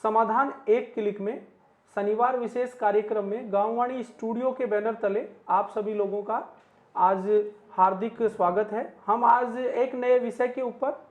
समाधान एक क्लिक में शनिवार विशेष कार्यक्रम में गांववाणी स्टूडियो के बैनर तले आप सभी लोगों का आज हार्दिक स्वागत है। हम आज एक नए विषय के ऊपर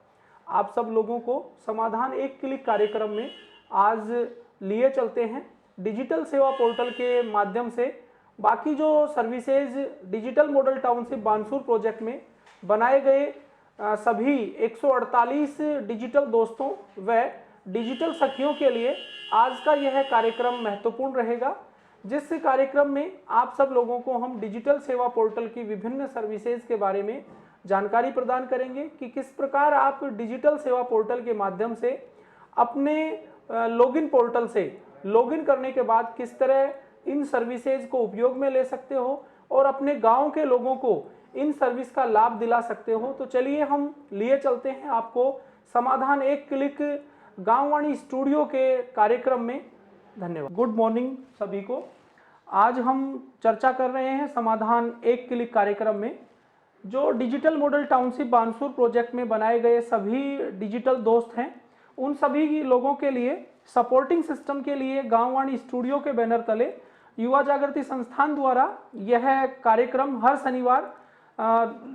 आप सब लोगों को समाधान एक क्लिक कार्यक्रम में आज लिए चलते हैं। डिजिटल सेवा पोर्टल के माध्यम से बाकी जो services digital model township Bansur project में बनाए गए सभी 148 डिजिटल दोस्तों व डिजिटल सखियों के लिए आज का यह कार्यक्रम महत्वपूर्ण रहेगा, जिस कार्यक्रम में आप सब लोगों को हम डिजिटल सेवा पोर्टल की विभिन्न सर्विसेज के बारे में जानकारी प्रदान करेंगे कि किस प्रकार आप डिजिटल सेवा पोर्टल के माध्यम से अपने लॉगिन पोर्टल से लॉगिन करने के बाद किस तरह इन सर्विसेज को उपयोग में ले सकते हो और अपने गांव के लोगों को इन सर्विस का लाभ दिला सकते हो। तो चलिए हम लिए चलते हैं आपको समाधान एक क्लिक गांववाणी स्टूडियो के कार्यक्रम में। धन्यवाद। गुड मॉर्निंग सभी को। आज हम चर्चा कर रहे हैं समाधान एक क्लिक कार्यक्रम में जो digital model township Bansur project में बनाए गए सभी डिजिटल दोस्त हैं, उन सभी लोगों के लिए सपोर्टिंग सिस्टम के लिए गांववाणी स्टूडियो के बैनर तले युवा जागृति संस्थान द्वारा यह कार्यक्रम हर शनिवार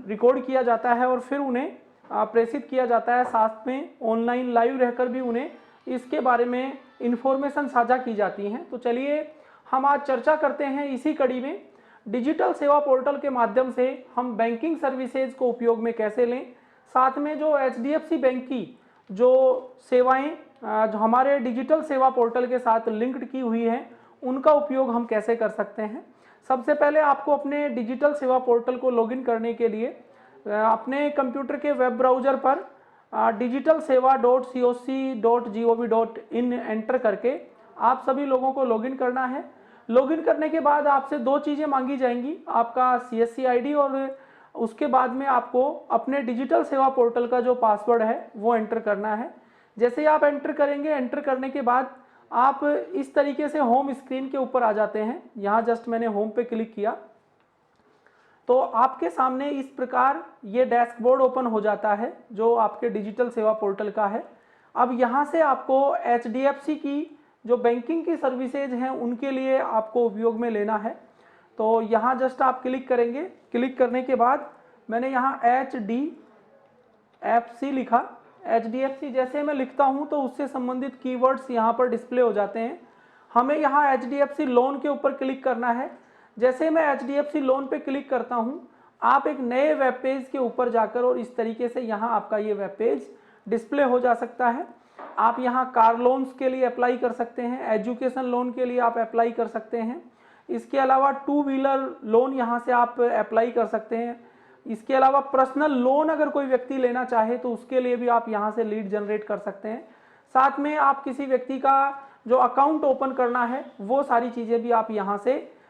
रिकॉर्ड किया जाता है और फिर उन्हें प्रेषित किया जाता है। साथ में ऑनलाइन लाइव रहकर भी उन्हें इसके बारे में इंफॉर्मेशन साझा की जाती हैं। तो चलिए हम आज चर्चा करते हैं इसी कड़ी में डिजिटल सेवा पोर्टल के माध्यम से हम बैंकिंग सर्विसेज को उपयोग में कैसे लें, साथ में जो HDFC बैंक की जो सेवाएं जो हमारे डिजिटल सेवा पोर्टल के साथ लिंक्ड की हुई हैं उनका उपयोग हम कैसे कर सकते हैं। सबसे पहले आपको अपने डिजिटल सेवा पोर्टल को लॉगिन करने के लिए अपने कंप्यूटर के वेब ब्राउज़र पर digitalseva.coc.gov.in एंटर करके आप सभी लोगों को लॉगिन करना है। लॉगिन करने के बाद आपसे दो चीज़ें मांगी जाएंगी, आपका CSC ID और उसके बाद में आपको अपने डिजिटल सेवा पोर्टल का जो पासवर्ड है वो एंटर करना है। जैसे ही आप एंटर करेंगे, एंटर करने के बाद आप इस तरीके से होम स्क्रीन के ऊपर आ जाते हैं। यहाँ जस्ट मैंने होम पे क्लिक किया तो आपके सामने इस प्रकार ये डैशबोर्ड ओपन हो जाता है जो आपके डिजिटल सेवा पोर्टल का है। अब यहाँ से आपको HDFC की जो बैंकिंग की सर्विसेज हैं उनके लिए आपको उपयोग में लेना है। तो यहाँ जस्ट आप क्लिक करेंगे। क्लिक करने के बाद मैंने यहाँ HDFC लिखा। HDFC जैसे मैं लिखता हूँ तो उससे संबंधित कीवर्ड्स यहाँ पर डिस्प्ले हो जाते हैं। हमें यहाँ HDFC लोन के ऊपर क्लिक करना है। जैसे मैं HDFC लोन पे क्लिक करता हूँ, आप एक नए वेब पेज के ऊपर जाकर और इस तरीके से यहाँ आपका ये वेब पेज डिस्प्ले हो जा सकता है। आप यहाँ कार लोन्स के लिए अप्लाई कर सकते हैं, एजुकेशन लोन के लिए आप अप्लाई कर सकते हैं। इसके अलावा टू व्हीलर लोन यहाँ से आप अप्लाई कर सकते हैं। इसके अलावा पर्सनल लोन अगर कोई व्यक्ति लेना चाहे तो उसके लिए भी आप यहाँ से लीड जनरेट कर सकते हैं। साथ में आप किसी व्यक्ति का जो अकाउंट ओपन करना है वो सारी चीज़ें भी आप यहाँ से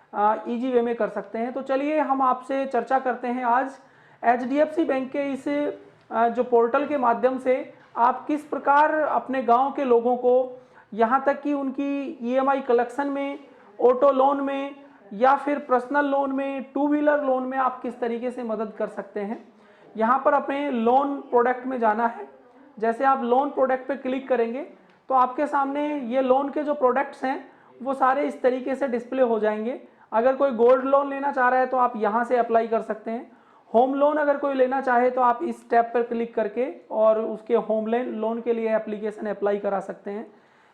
ईजी वे में कर सकते हैं। तो चलिए हम आपसे चर्चा करते हैं आज HDFC बैंक के इस जो पोर्टल के माध्यम से आप किस प्रकार अपने गांव के लोगों को यहाँ तक कि उनकी EMI कलेक्शन में, ऑटो लोन में या फिर पर्सनल लोन में, टू व्हीलर लोन में आप किस तरीके से मदद कर सकते हैं। यहाँ पर अपने लोन प्रोडक्ट में जाना है। जैसे आप लोन प्रोडक्ट पे क्लिक करेंगे तो आपके सामने ये लोन के जो प्रोडक्ट्स हैं वो सारे इस तरीके से डिस्प्ले हो जाएंगे। अगर कोई गोल्ड लोन लेना चाह रहा है तो आप यहाँ से अप्लाई कर सकते हैं। होम लोन अगर कोई लेना चाहे तो आप इस टैब पर क्लिक करके और उसके होम लोन के लिए एप्लीकेशन अप्लाई करा सकते हैं।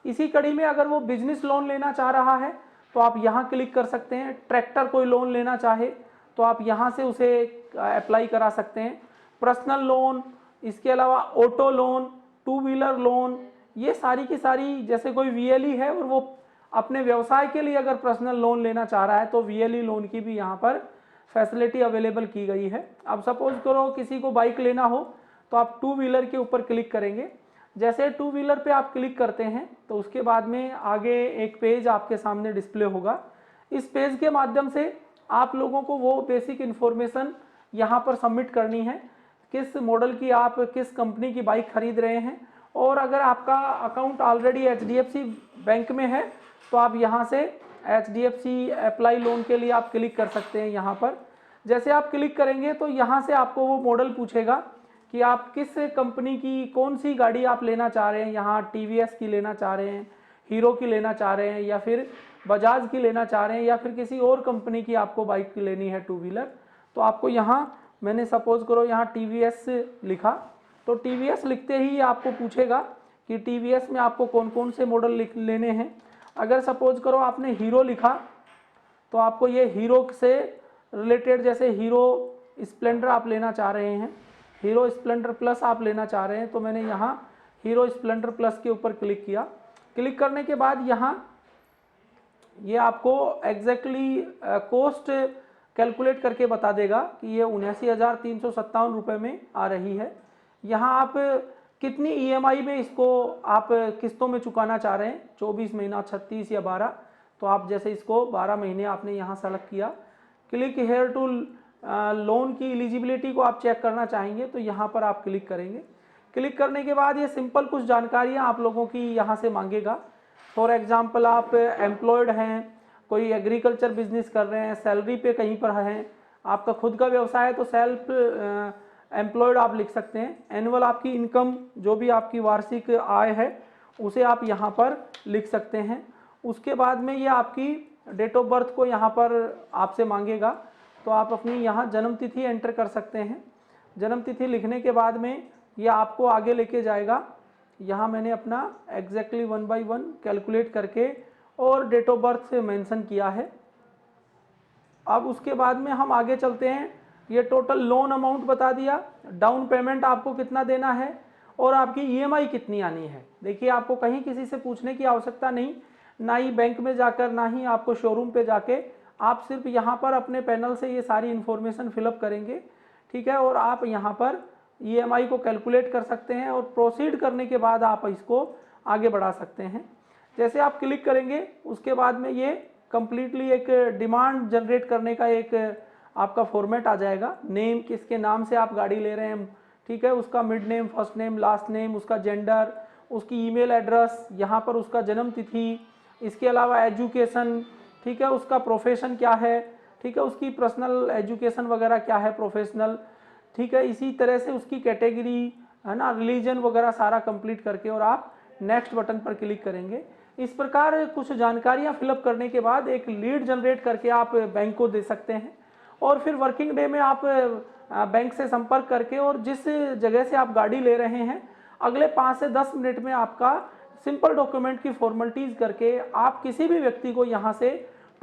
इसी कड़ी में अगर वो बिजनेस लोन लेना चाह रहा है तो आप यहाँ क्लिक कर सकते हैं। ट्रैक्टर कोई लोन लेना चाहे तो आप यहाँ से उसे अप्लाई करा सकते हैं। पर्सनल लोन, इसके अलावा auto loan, two wheeler loan, ये सारी की सारी, जैसे कोई VLE है और वो अपने व्यवसाय के लिए अगर पर्सनल लोन लेना चाह रहा है तो VLE लोन की भी यहाँ पर फैसिलिटी अवेलेबल की गई है। अब सपोज करो किसी को बाइक लेना हो तो आप टू व्हीलर के ऊपर क्लिक करेंगे। जैसे टू व्हीलर पे आप क्लिक करते हैं तो उसके बाद में आगे एक पेज आपके सामने डिस्प्ले होगा। इस पेज के माध्यम से आप लोगों को वो बेसिक इन्फॉर्मेशन यहाँ पर सबमिट करनी है, किस मॉडल की आप किस कंपनी की बाइक खरीद रहे हैं। और अगर आपका अकाउंट ऑलरेडी HDFC बैंक में है तो आप यहाँ से HDFC अप्लाई लोन के लिए आप क्लिक कर सकते हैं। यहाँ पर जैसे आप क्लिक करेंगे तो यहाँ से आपको वो मॉडल पूछेगा कि आप किस कंपनी की कौन सी गाड़ी आप लेना चाह रहे हैं। यहाँ TVS की लेना चाह रहे हैं, हीरो की लेना चाह रहे हैं या फिर बजाज की लेना चाह रहे हैं या फिर किसी और कंपनी की आपको बाइक की लेनी है 2 व्हीलर, तो आपको यहाँ मैंने सपोज करो यहाँ TVS लिखा, तो TVS लिखते ही आपको पूछेगा कि TVS में आपको कौन कौन से मॉडल लेने हैं। अगर सपोज करो आपने हीरो लिखा तो आपको ये हीरो से रिलेटेड, जैसे हीरो स्प्लेंडर आप लेना चाह रहे हैं, हीरो स्प्लेंडर प्लस आप लेना चाह रहे हैं, तो मैंने यहाँ हीरो स्प्लेंडर प्लस के ऊपर क्लिक किया। क्लिक करने के बाद यहाँ ये आपको एग्जैक्टली कॉस्ट कैलकुलेट करके बता देगा कि ये 79,357 रुपये में आ रही है। यहाँ आप कितनी EMI में इसको आप किस्तों में चुकाना चाह रहे हैं, 24 महीना, 36 या 12, तो आप जैसे इसको 12 महीने आपने यहाँ सेलेक्ट किया। क्लिक हेयर टू लोन की एलिजिबिलिटी को आप चेक करना चाहेंगे तो यहाँ पर आप क्लिक करेंगे। क्लिक करने के बाद ये सिंपल कुछ जानकारियाँ आप लोगों की यहाँ से मांगेगा। फॉर एग्जांपल आप एम्प्लॉयड हैं, कोई एग्रीकल्चर बिजनेस कर रहे हैं, सैलरी पे कहीं पर हैं, आपका खुद का व्यवसाय है तो सेल्फ एम्प्लॉयड आप लिख सकते हैं। एनुअल आपकी इनकम, जो भी आपकी वार्षिक आय है उसे आप यहाँ पर लिख सकते हैं। उसके बाद में ये आपकी डेट ऑफ बर्थ को यहाँ पर आपसे मांगेगा, तो आप अपनी यहाँ जन्म तिथि एंटर कर सकते हैं। जन्म तिथि लिखने के बाद में ये आपको आगे लेके जाएगा। यहाँ मैंने अपना एग्जैक्टली 1 बाई 1 कैलकुलेट करके और डेट ऑफ बर्थ से मेंशन किया है। अब उसके बाद में हम आगे चलते हैं। ये टोटल लोन अमाउंट बता दिया, डाउन पेमेंट आपको कितना देना है और आपकी EMI कितनी आनी है। देखिए आपको कहीं किसी से पूछने की आवश्यकता नहीं, ना ही बैंक में जाकर, ना ही आपको शोरूम पे जाके, आप सिर्फ यहाँ पर अपने पैनल से ये सारी इन्फॉर्मेशन फिलअप करेंगे, ठीक है, और आप यहाँ पर EMI को कैलकुलेट कर सकते हैं और प्रोसीड करने के बाद आप इसको आगे बढ़ा सकते हैं। जैसे आप क्लिक करेंगे उसके बाद में ये कम्प्लीटली एक डिमांड जनरेट करने का एक आपका फॉर्मेट आ जाएगा। नेम, किसके नाम से आप गाड़ी ले रहे हैं, ठीक है, उसका mid name, first name, last name, उसका जेंडर, उसकी ईमेल एड्रेस, यहाँ पर उसका जन्म तिथि, इसके अलावा एजुकेशन, ठीक है, उसका प्रोफेशन क्या है, ठीक है, उसकी पर्सनल एजुकेशन वगैरह क्या है, प्रोफेशनल, ठीक है, इसी तरह से उसकी कैटेगरी है ना, रिलीजन वगैरह सारा कंप्लीट करके और आप नेक्स्ट बटन पर क्लिक करेंगे। इस प्रकार कुछ जानकारियां फिलअप करने के बाद एक लीड जनरेट करके आप बैंक को दे सकते हैं और फिर वर्किंग डे में आप बैंक से संपर्क करके और जिस जगह से आप गाड़ी ले रहे हैं अगले 5 से 10 मिनट में आपका सिंपल डॉक्यूमेंट की फॉर्मेलिटीज़ करके आप किसी भी व्यक्ति को यहाँ से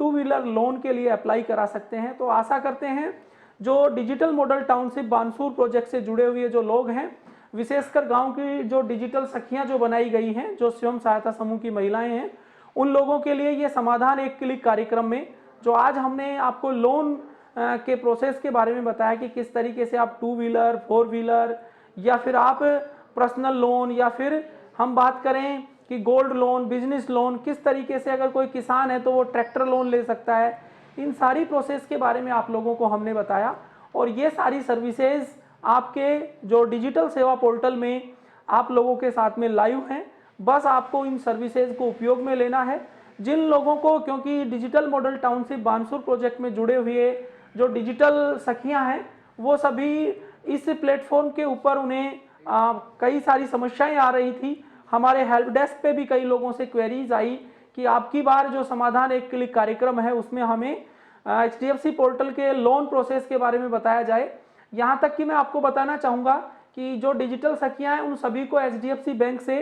2 व्हीलर लोन के लिए अप्लाई करा सकते हैं। तो आशा करते हैं जो digital model township Bansur project से जुड़े हुए जो लोग हैं, विशेषकर गांव की जो डिजिटल सखियां जो बनाई गई हैं, जो स्वयं सहायता समूह की महिलाएं हैं, उन लोगों के लिए ये समाधान एक क्लिक कार्यक्रम में जो आज हमने आपको लोन के प्रोसेस के बारे में बताया कि किस तरीके से आप 2 व्हीलर, 4 व्हीलर या फिर आप पर्सनल लोन या फिर हम बात करें कि गोल्ड लोन, बिजनेस लोन, किस तरीके से अगर कोई किसान है तो वो ट्रैक्टर लोन ले सकता है। इन सारी प्रोसेस के बारे में आप लोगों को हमने बताया और ये सारी सर्विसेज आपके जो डिजिटल सेवा पोर्टल में आप लोगों के साथ में लाइव हैं। बस आपको इन सर्विसेज को उपयोग में लेना है। जिन लोगों को, क्योंकि digital model township Bansur project में जुड़े हुए जो डिजिटल सखियां हैं वो सभी इस प्लेटफॉर्म के ऊपर उन्हें कई सारी समस्याएं आ रही थी। हमारे हेल्प डेस्क पे भी कई लोगों से क्वेरीज आई कि आपकी बार जो समाधान एक क्लिक कार्यक्रम है उसमें हमें HDFC पोर्टल के लोन प्रोसेस के बारे में बताया जाए। यहाँ तक कि मैं आपको बताना चाहूँगा कि जो डिजिटल सखियाँ हैं उन सभी को HDFC बैंक से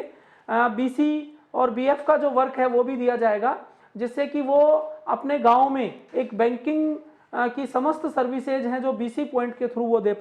BC और BF का जो वर्क है वो भी दिया जाएगा, जिससे कि वो अपने गांव में एक बैंकिंग की समस्त सर्विसेज हैं जो BC पॉइंट के थ्रू वो दे